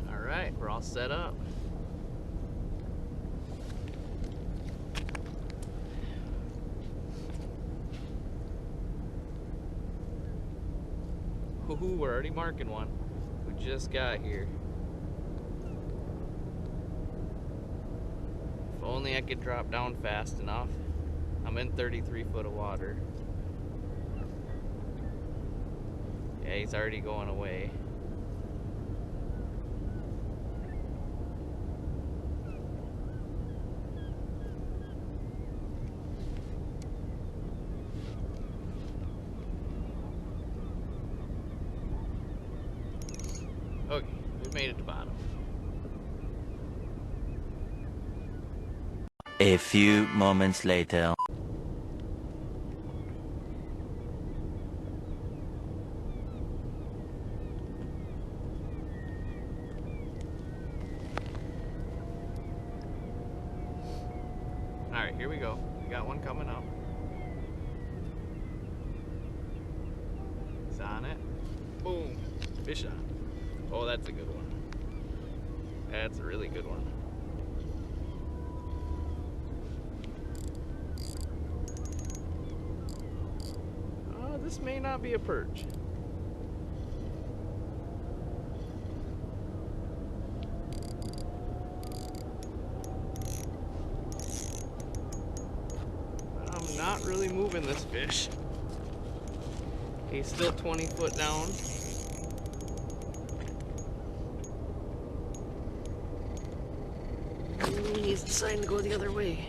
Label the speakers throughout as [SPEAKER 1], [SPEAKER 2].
[SPEAKER 1] Alright, we're all set up. Ooh, we're already marking one. We just got here. If only I could drop down fast enough. I'm in 33 foot of water. Yeah, he's already going away. Okay, we made it to bottom.
[SPEAKER 2] A few moments later.
[SPEAKER 1] Alright, here we go. We got one coming up. He's on it. Boom. Fish on. Oh, that's a good one. That's a really good one. Oh, this may not be a perch. I'm not really moving this fish. He's still 20 foot down. He's deciding to go the other way.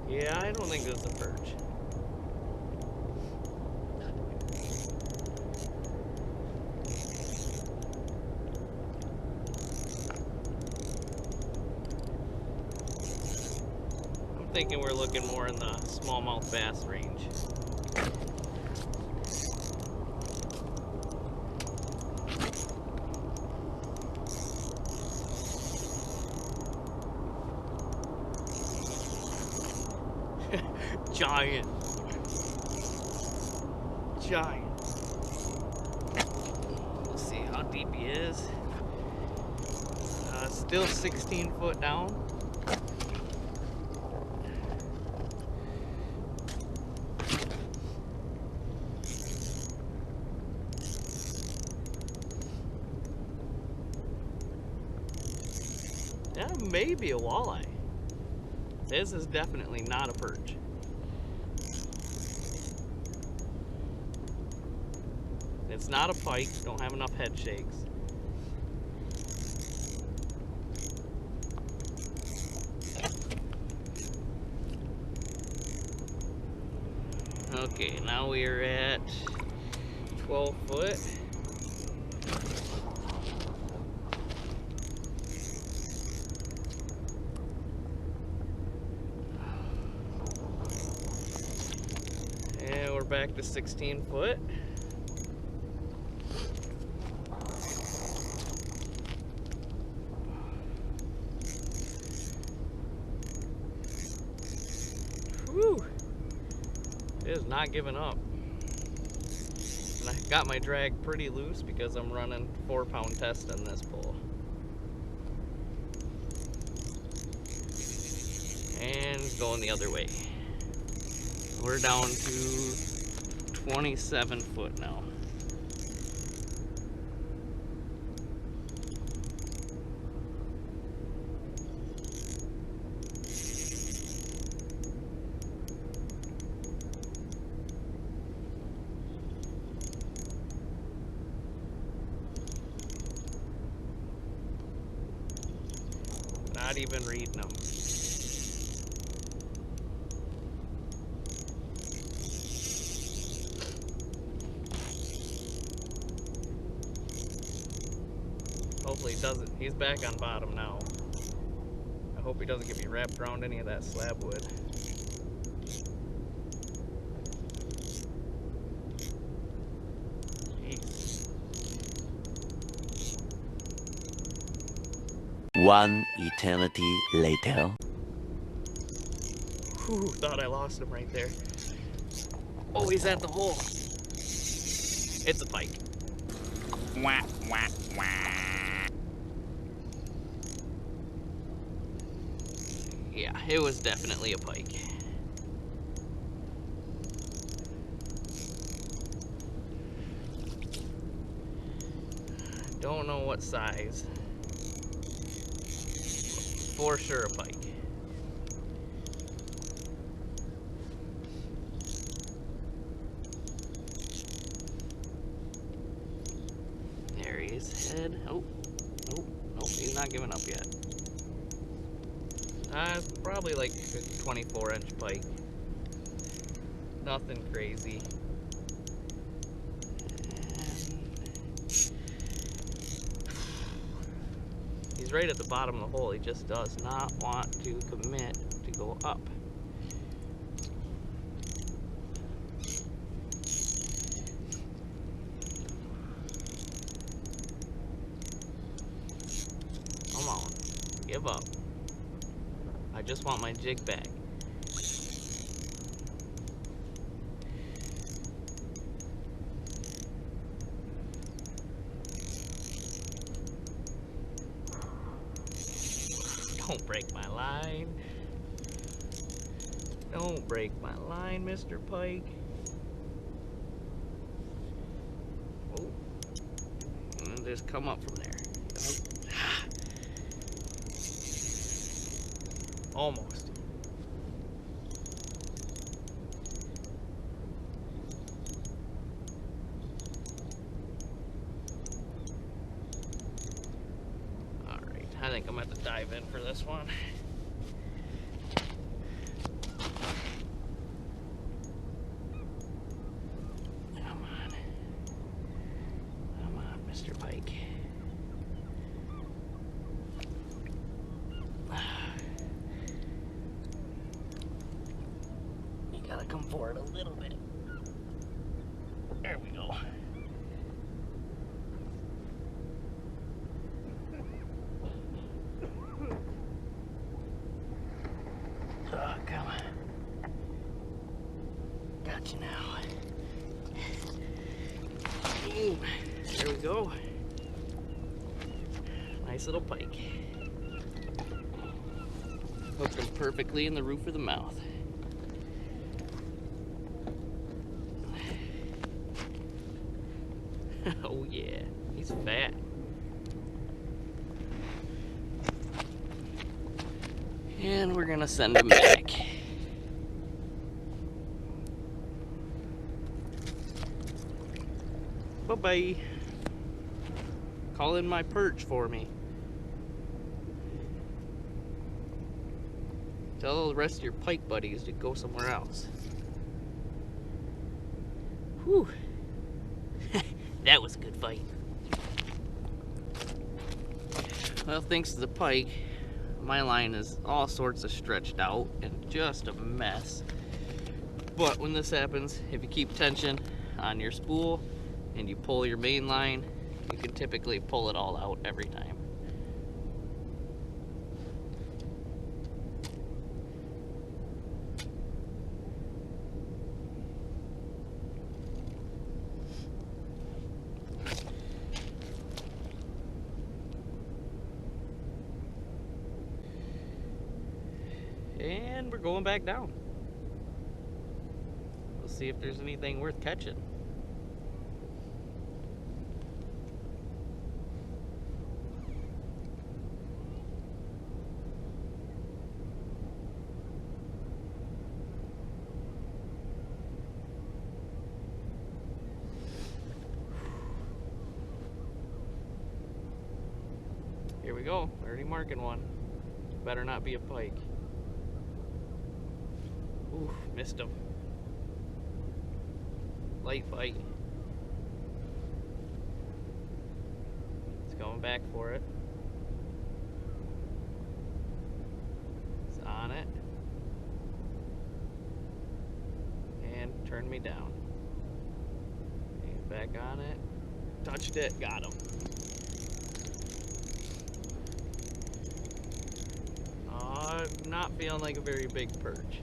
[SPEAKER 1] Yeah, I don't think this is a perch. I'm thinking we're looking more in the smallmouth bass range. Giant. Giant. We'll see how deep he is. Still 16 foot down. That may be a walleye. This is definitely not a perch. It's not a pike, don't have enough head shakes. Okay, now we are at 12 foot. And we're back to 16 foot. Whew. It is not giving up. And I got my drag pretty loose because I'm running 4-pound test in this pull. And it's going the other way. We're down to 27 foot now. Not even reading them. Hopefully he doesn't. He's back on bottom now. I hope he doesn't get me wrapped around any of that slab wood. Jeez.
[SPEAKER 2] One eternity later.
[SPEAKER 1] Whew, thought I lost him right there. Oh, he's at the hole. It's a pike.
[SPEAKER 3] Wah, wah, wah.
[SPEAKER 1] Yeah, it was definitely a pike. Don't know what size. For sure a pike. There he is, head. Oh, nope, nope, he's not giving up yet. It's probably like a 24-inch pike. Nothing crazy. He's right at the bottom of the hole. He just does not want to commit to go up. Come on, give up. I just want my jig back. Don't break my line. Don't break my line, Mr. Pike. Oh. And just come up from there. Almost. Alright, I think I'm going to have to dive in for this one. Come on. Come on, Mr. Pike. Gotta come forward a little bit. There we go. Oh, come on. Got you now. Boom. There we go. Nice little pike. Hooked him perfectly in the roof of the mouth. Oh yeah, he's fat. And we're gonna send him back. Bye-bye. Call in my perch for me. Tell the rest of your pike buddies to go somewhere else. Whew. That was a good fight. Well, thanks to the pike, my line is all sorts of stretched out and just a mess. But when this happens, if you keep tension on your spool and you pull your main line, you can typically pull it all out every time. And we're going back down. We'll see if there's anything worth catching. Here we go, already marking one. Better not be a pike. Ooh, missed him. Light bite. It's going back for it. It's on it. And turned me down. And back on it. Touched it, got him. but not feeling like a very big perch.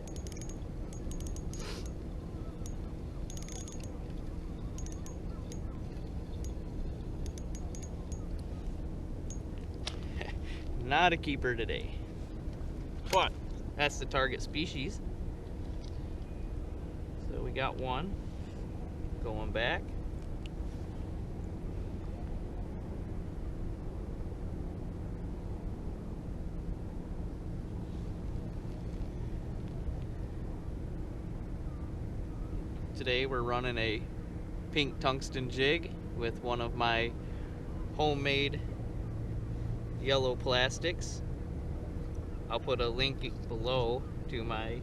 [SPEAKER 1] Not a keeper today. But that's the target species. So we got one going back. Today we're running a pink tungsten jig with one of my homemade yellow plastics. I'll put a link below to my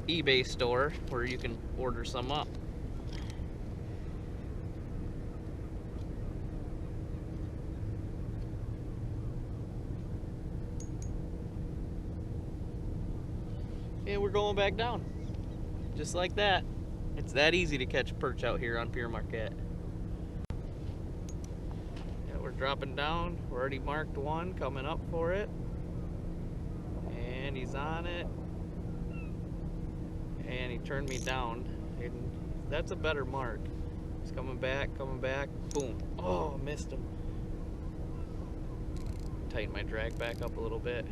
[SPEAKER 1] eBay store where you can order some up. And we're going back down. Just like that. It's that easy to catch perch out here on Pere Marquette. Yeah, we're dropping down. We're already marked one coming up for it. And he's on it. And he turned me down. And that's a better mark. He's coming back, boom. Oh, missed him. Tighten my drag back up a little bit.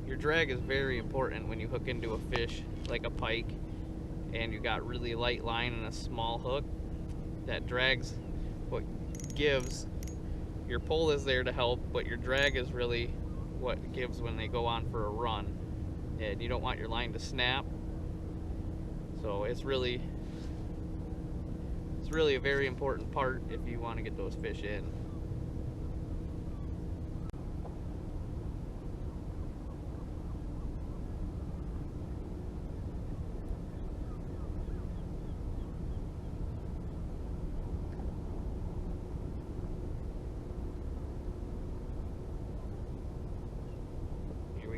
[SPEAKER 1] Your drag is very important when you hook into a fish like a pike and you got really light line and a small hook. That drag's what gives. Your pull is there to help, but your drag is really what gives when they go on for a run. And you don't want your line to snap. So it's really a very important part if you want to get those fish in.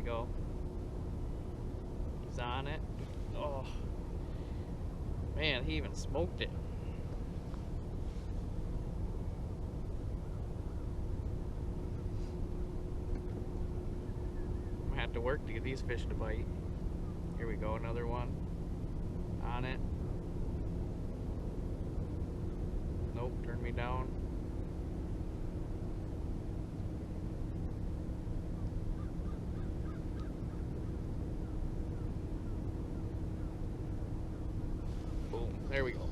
[SPEAKER 1] Go. He's on it. Oh man, he even smoked it. I'm gonna have to work to get these fish to bite. Here we go, another one. On it. Nope, turned me down. There we go.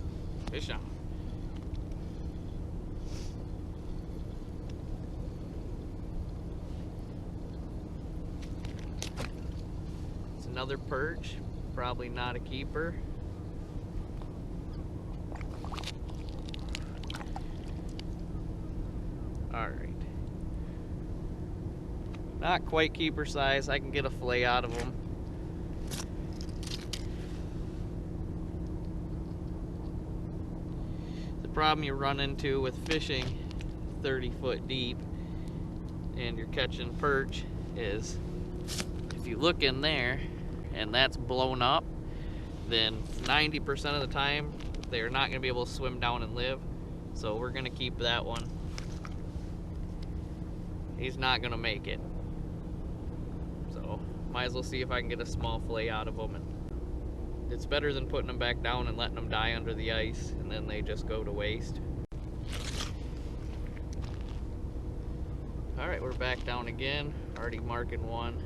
[SPEAKER 1] Fish on. It's another perch. Probably not a keeper. Alright. Not quite keeper size. I can get a fillet out of them. Problem you run into with fishing 30 foot deep and you're catching perch is if you look in there and that's blown up, then 90% of the time they're not going to be able to swim down and live. So we're going to keep that one. He's not going to make it. So might as well see if I can get a small fillet out of him. And it's better than putting them back down and letting them die under the ice and then they just go to waste. Alright, we're back down again. Already marking one.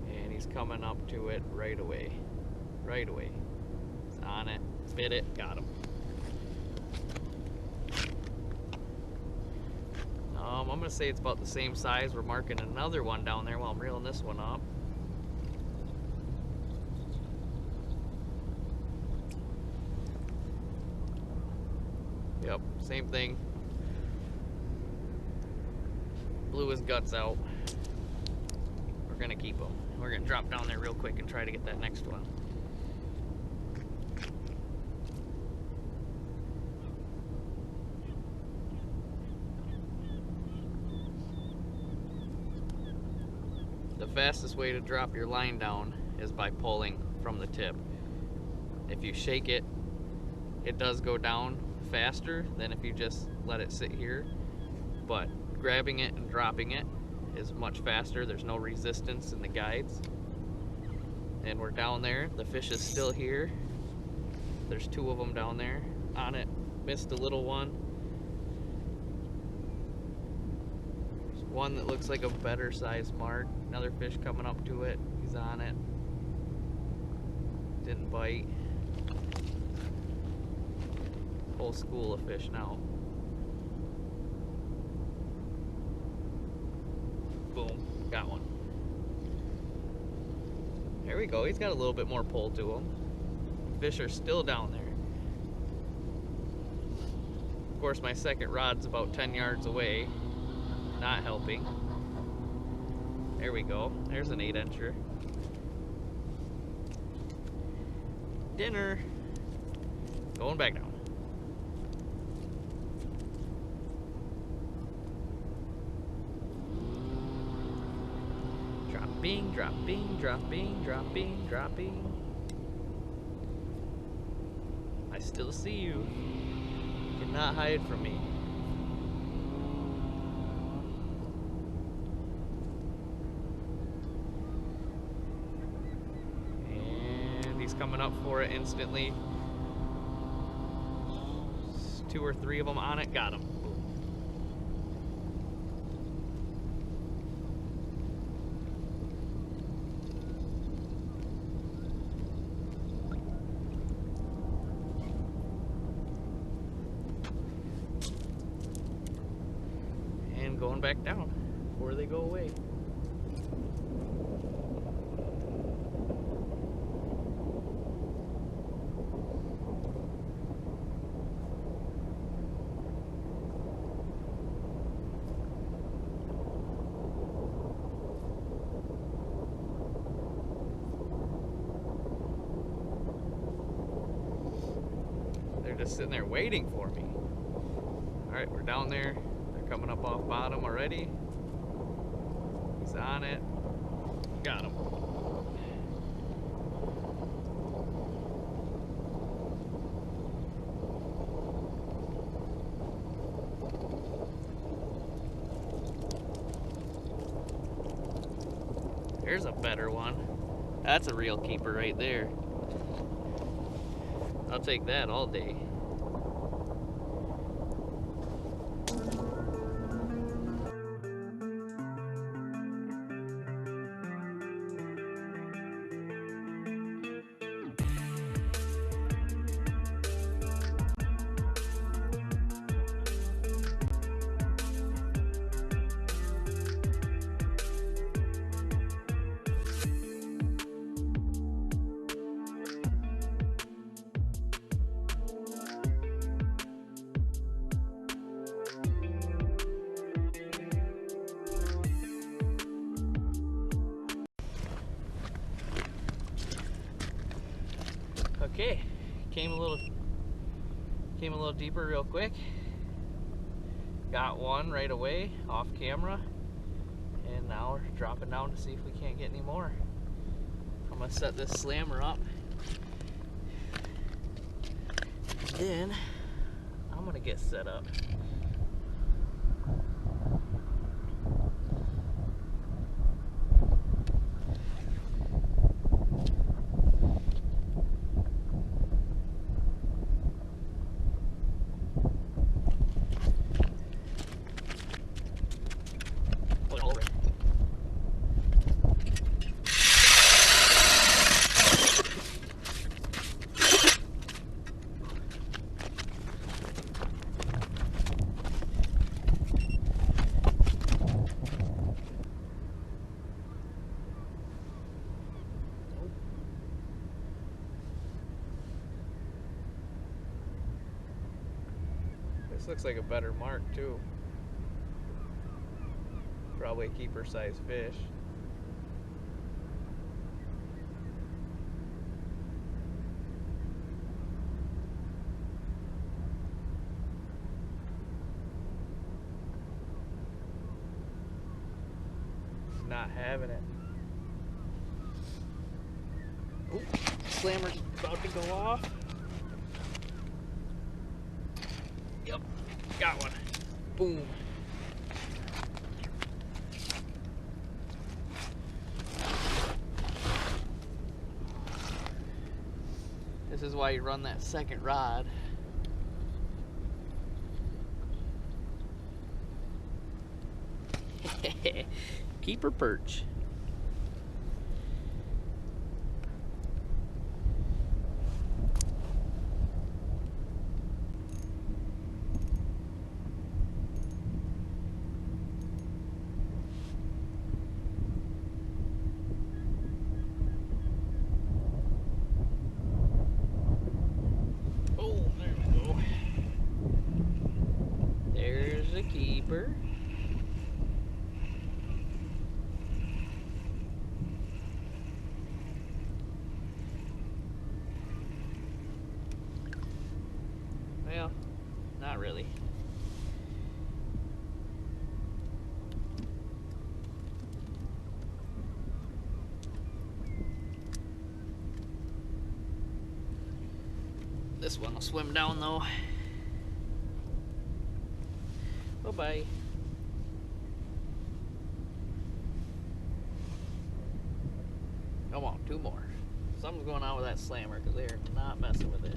[SPEAKER 1] And he's coming up to it right away. Right away. He's on it. Bit it. Got him. I'm going to say it's about the same size. We're marking another one down there while I'm reeling this one up. Yep, same thing. Blew his guts out. We're gonna keep him. We're gonna drop down there real quick and try to get that next one. The fastest way to drop your line down is by pulling from the tip. if you shake it, it does go down faster than if you just let it sit here. But grabbing it and dropping it is much faster. There's no resistance in the guides. And we're down there. The fish is still here. There's 2 of them down there on it. Missed a little one. There's one that looks like a better sized mark. Another fish coming up to it. He's on it. Didn't bite. Whole school of fish now. Boom, got one. There we go, he's got a little bit more pull to him. Fish are still down there. Of course, my second rod's about 10 yards away, not helping. There we go, there's an 8-incher. Dinner. Going back down. Dropping, dropping, dropping, dropping, dropping. I still see you. You cannot hide from me. And he's coming up for it instantly. 2 or 3 of them on it. Got him. Going back down before they go away. They're just sitting there waiting for me. All right, we're down there. Coming up off bottom already. He's on it. Got him. There's a better one. That's a real keeper right there. I'll take that all day. Okay, came a little deeper real quick. Got one right away off camera, and now we're dropping down to see if we can't get any more. I'm gonna set this slammer up, then I'm gonna get set up. This looks like a better mark too. Probably a keeper size fish. Not having it. Ooh. Slammer's about to go off. Yep, got one. Boom. This is why you run that second rod. Keeper perch. Oh, there we go. There's a keeper. Well, not really. This one will swim down though. Bye-bye. Come on, two more. Something's going on with that slammer because they are not messing with it.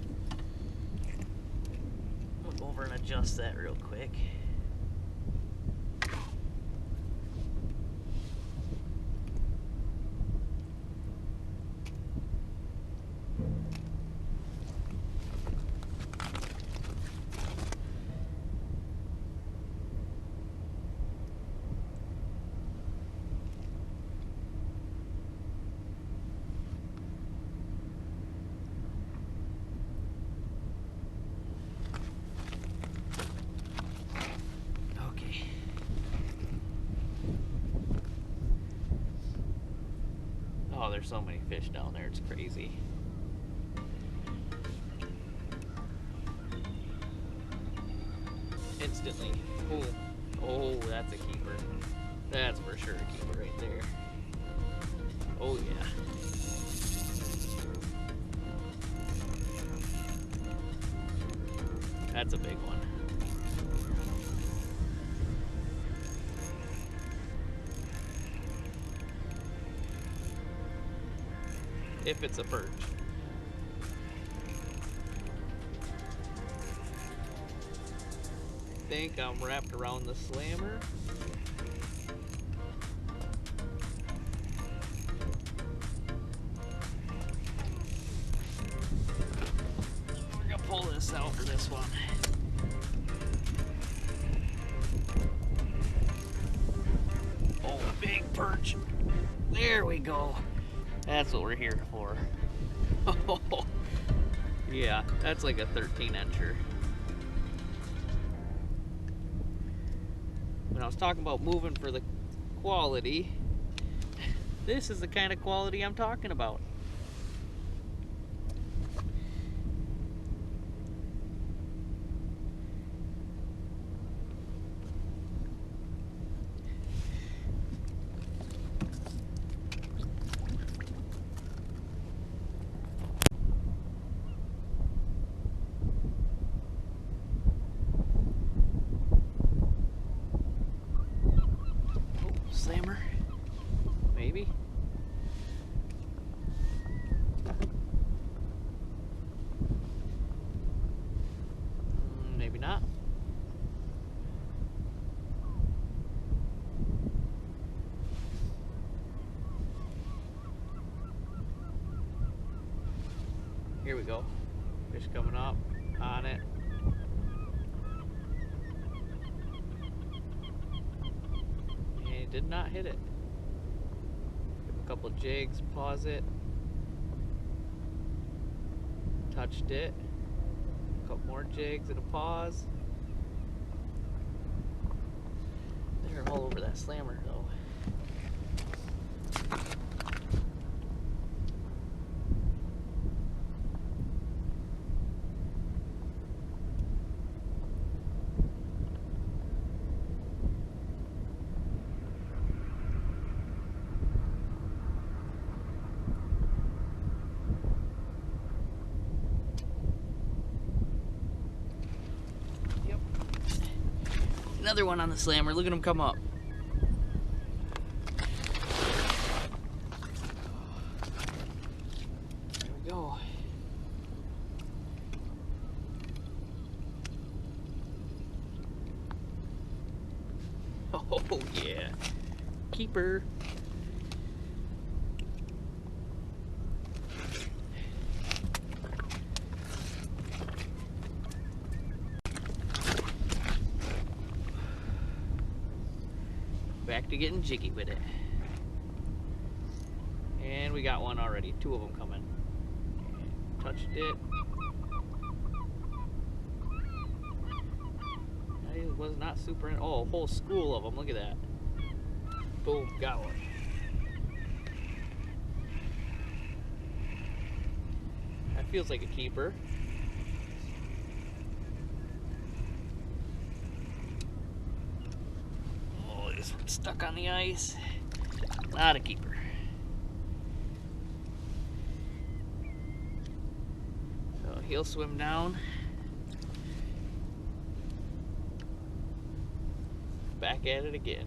[SPEAKER 1] I'll go over and adjust that real quick. Oh, there's so many fish down there, it's crazy. Instantly. Oh, oh, that's a keeper. That's for sure a keeper right there. Oh yeah. That's a big one. If it's a perch. I think I'm wrapped around the slammer. We're gonna pull this out for this one. Oh, big perch. There we go. That's what we're here for. Yeah, that's like a 13-incher. When I was talking about moving for the quality, this is the kind of quality I'm talking about. Slammer, maybe. Maybe not. Here we go. Fish coming up on it. Did not hit it. Give a couple of jigs, pause it. Touched it. A couple more jigs and a pause. They're all over that slammer though. another one on the slammer. Look at him come up. There we go. Oh yeah, keeper. Back to getting jiggy with it. And we got one already, 2 of them coming. Touched it. I was not super, oh, a whole school of them, look at that. Boom, got one. That feels like a keeper. This one's stuck on the ice. Not a keeper. So he'll swim down. Back at it again.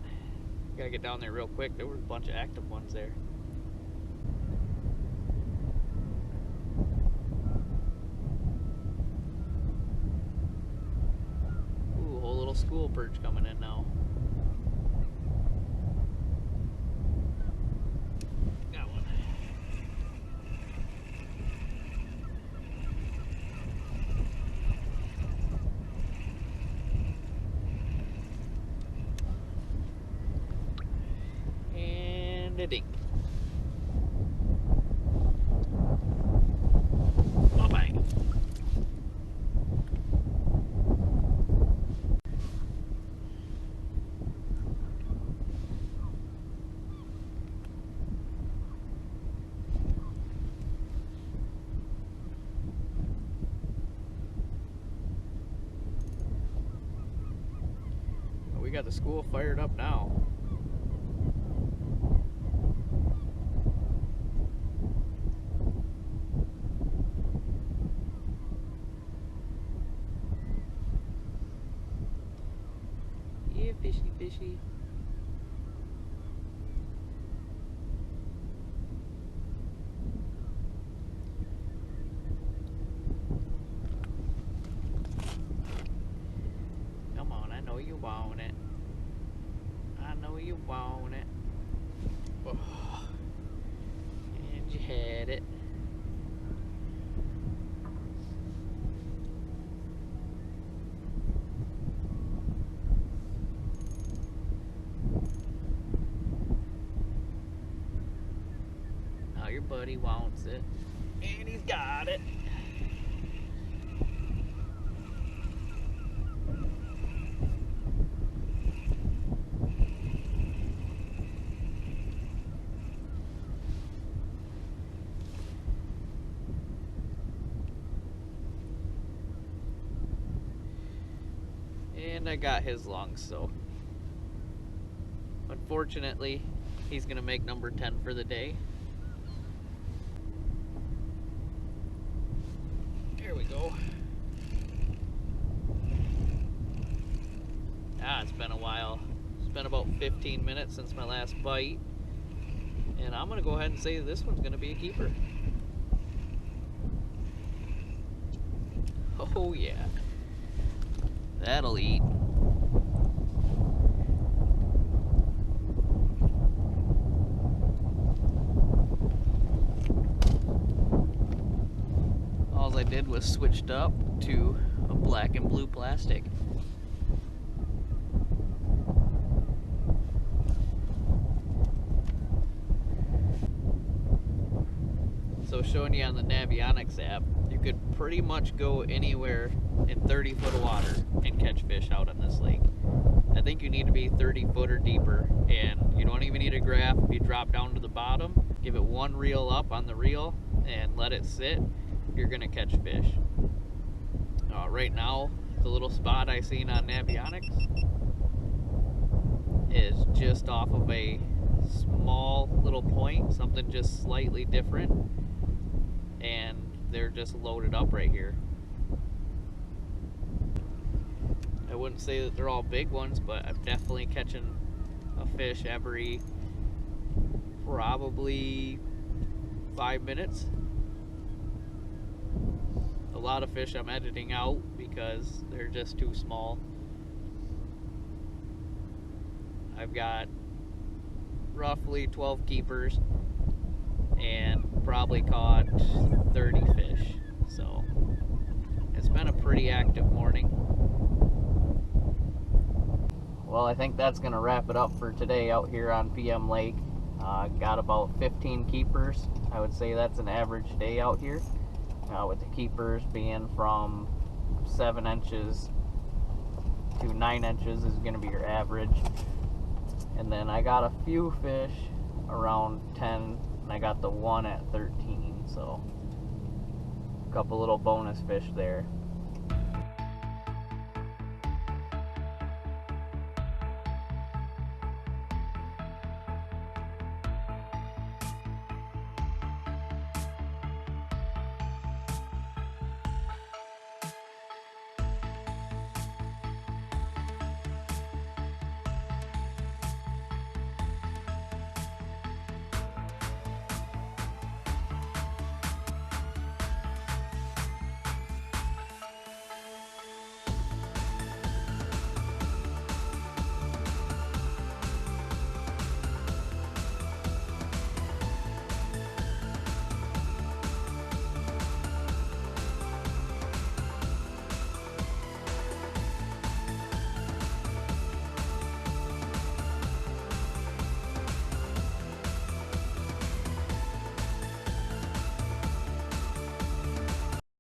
[SPEAKER 1] Gotta get down there real quick. There was a bunch of active ones there. Ooh, whole little school perch coming in now. Ding. Bye-bye. Well, we got the school fired up now. Fishy, fishy. Come on, I know you want it. I know you want it. Oh. And you had it. Your buddy wants it, and he's got it. And I got his lungs, so unfortunately he's gonna make number 10 for the day. There we go. It's been a while. It's been about 15 minutes since my last bite. And I'm gonna go ahead and say this one's gonna be a keeper. Oh yeah. That'll eat. All I did was switched up to a black and blue plastic. So showing you on the Navionics app, you could pretty much go anywhere in 30 foot of water and catch fish out on this lake. I think you need to be 30 foot or deeper, and you don't even need a graph. If you drop down to the bottom, give it one reel up on the reel and let it sit, you're gonna catch fish. Right now, the little spot I seen on Navionics is just off of a small little point, something just slightly different, and they're just loaded up right here. I wouldn't say that they're all big ones, but I'm definitely catching a fish every probably 5 minutes. A lot of fish I'm editing out because they're just too small. I've got roughly 12 keepers and probably caught 30 fish. So it's been a pretty active morning. Well, I think that's going to wrap it up for today out here on PM Lake. Got about 15 keepers. I would say that's an average day out here. With the keepers being from 7 inches to 9 inches is going to be your average. And then I got a few fish around 10, and I got the one at 13, so a couple little bonus fish there.